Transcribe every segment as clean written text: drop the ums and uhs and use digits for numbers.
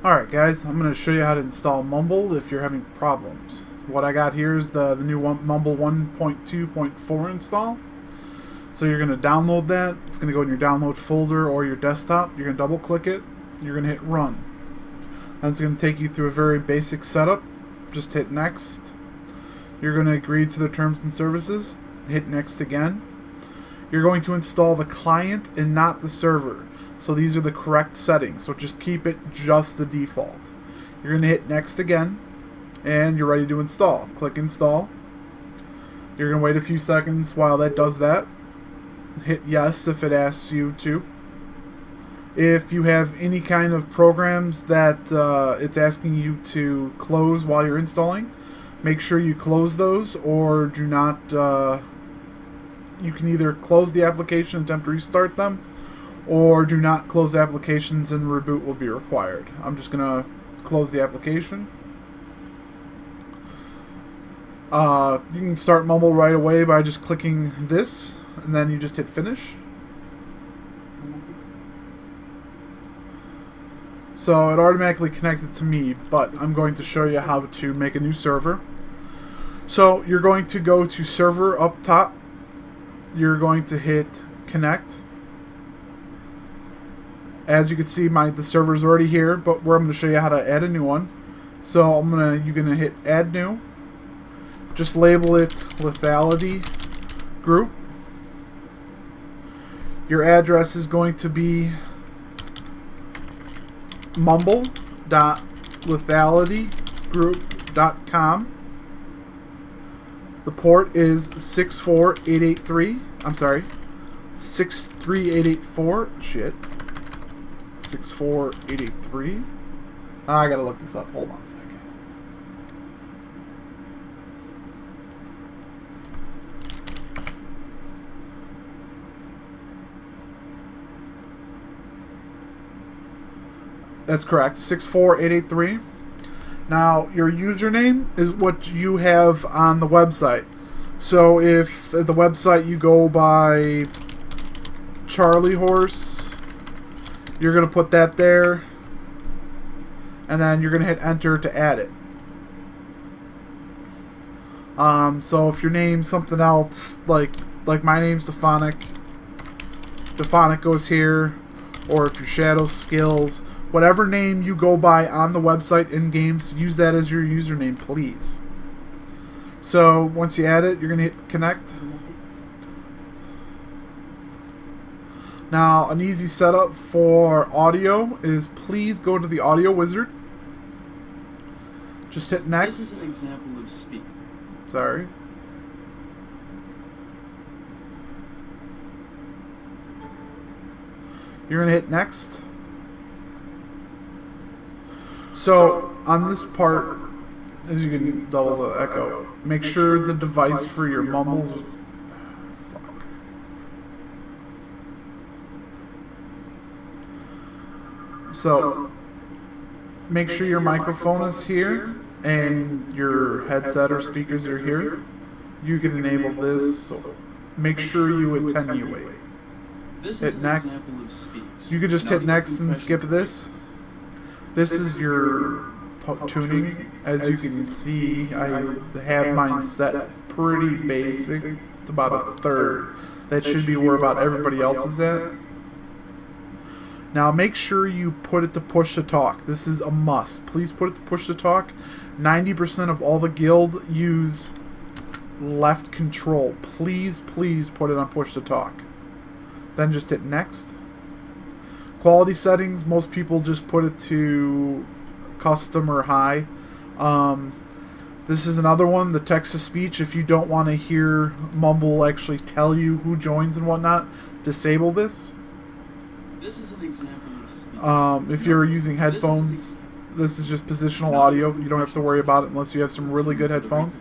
Alright guys, I'm going to show you how to install Mumble if you're having problems. What I got here is the new Mumble 1.2.4 install. So you're going to download that. It's going to go in your download folder or your desktop. You're going to double click it. You're going to hit run. And it's going to take you through a very basic setup. Just hit next. You're going to agree to the terms and services. Hit next again. You're going to install the client and not the server. So these are the correct settings. So just keep it just the default. You're going to hit next again. And you're ready to install. Click install. You're going to wait a few seconds while that does that. Hit yes if it asks you to. If you have any kind of programs that it's asking you to close while you're installing, make sure you close those or do not. You can either close the application and attempt to restart them, or do not close applications and reboot will be required. I'm just going to close the application. You can start Mumble right away by just clicking this, and then you just hit finish. So it automatically connected to me, but I'm going to show you how to make a new server. So you're going to go to server up top. You're going to hit connect. As you can see, the server is already here, but I'm going to show you how to add a new one. So you're gonna hit add new. Just label it Lethality Group. Your address is going to be mumble.lethalitygroup.com. The port is 64883. I'm sorry, 63884. Shit. 64883. I gotta look this up. Hold on a second. That's correct. 64883. Now, your username is what you have on the website. So, if at the website you go by Charlie Horse, you're going to put that there. And then you're going to hit enter to add it. So, if your name's something else, like my name's Dephonic goes here. Or if your Shadow Skills, whatever name you go by on the website in games, use that as your username, please. So once you add it, you're going to hit connect. Now, an easy setup for audio is please go to the audio wizard. Just hit next. This is an example of speak. Sorry. You're going to hit next. So, on this part, as you can double the echo, make sure the device for your Mumble. Fuck. So, make sure your microphone is here and your headset or speakers are here. You can enable this. So make sure you attenuate. Hit next. You could just hit next and skip this. This is your tuning. As you can see, I have mine set pretty basic. It's about a third. That should be where about everybody else is at. Now make sure you put it to push to talk. This is a must. Please put it to push to talk. 90% of all the guild use left control. Please put it on push to talk. Then just hit next. Quality settings, most people just put it to custom or high. This is another one, the text-to-speech. If you don't want to hear Mumble actually tell you who joins and whatnot, disable this. This is an example of speech. If you're using headphones, this is just positional audio. You don't have to worry about it unless you have some really good headphones.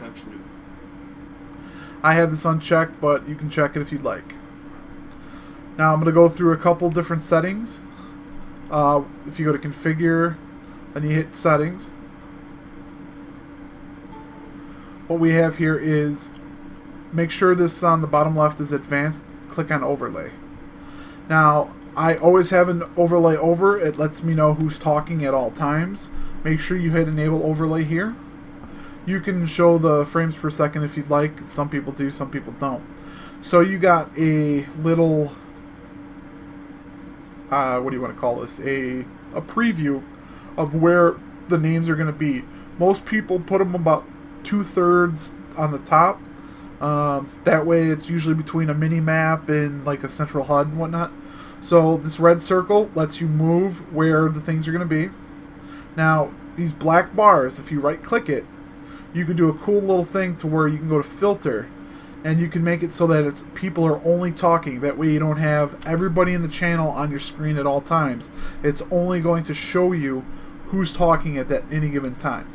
I have this unchecked, but you can check it if you'd like. Now I'm going to go through a couple different settings. If you go to configure, then you hit settings. What we have here is, make sure this on the bottom left is advanced. Click on overlay. Now I always have an overlay over. It lets me know who's talking at all times. Make sure you hit enable overlay here. You can show the frames per second if you'd like. Some people do, some people don't. So you got a little, what do you want to call this? A preview of where the names are going to be. Most people put them about 2/3 on the top. That way it's usually between a mini map and like a central HUD and whatnot. So this red circle lets you move where the things are going to be. Now these black bars, if you right click it, you can do a cool little thing to where you can go to filter and you can make it so that it's people are only talking. That way you don't have everybody in the channel on your screen at all times. It's only going to show you who's talking at that any given time.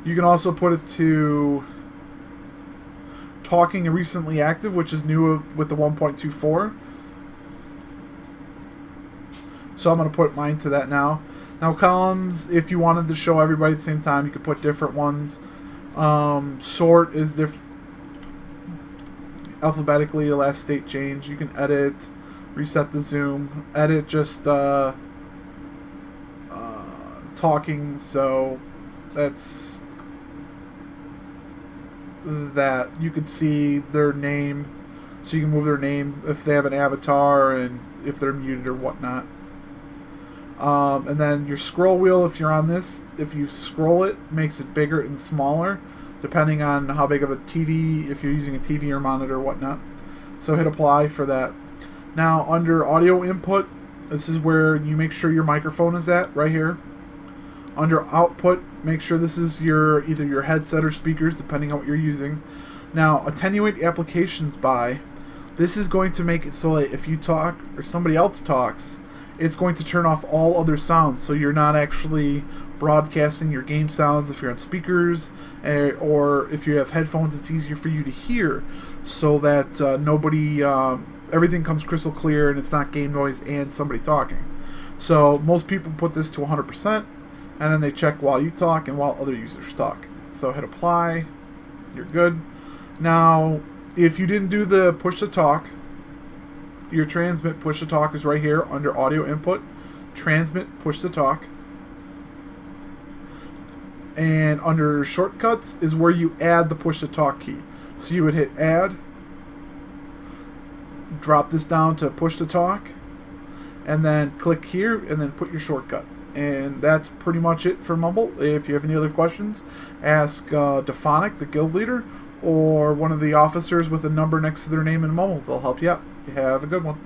You can also put it to talking and recently active, which is new with the 1.24. So I'm going to put mine to that now. Now columns, if you wanted to show everybody at the same time, you could put different ones. Sort is alphabetically, the last state change. You can edit, reset the zoom, edit just talking, so that's that. You can see their name, so you can move their name if they have an avatar and if they're muted or whatnot. And then your scroll wheel, if you're on this, if you scroll it, makes it bigger and smaller depending on how big of a TV, if you're using a TV or monitor or whatnot. So hit apply for that. Now under audio input, this is where you make sure your microphone is at, right here. Under output, make sure this is your either your headset or speakers, depending on what you're using. Now attenuate applications by, this is going to make it so that if you talk or somebody else talks, it's going to turn off all other sounds, so you're not actually broadcasting your game sounds if you're on speakers, or if you have headphones, it's easier for you to hear, so that everything comes crystal clear and it's not game noise and somebody talking. So most people put this to 100%, and then they check while you talk and while other users talk. So hit apply, you're good. Now, if you didn't do the push to talk, your transmit push to talk is right here under audio input. Transmit push to talk. And under shortcuts is where you add the push to talk key. So you would hit add, drop this down to push to talk, and then click here and then put your shortcut. And that's pretty much it for Mumble. If you have any other questions, ask Dephonic, the guild leader, or one of the officers with a number next to their name in Mumble. They'll help you out. Have a good one.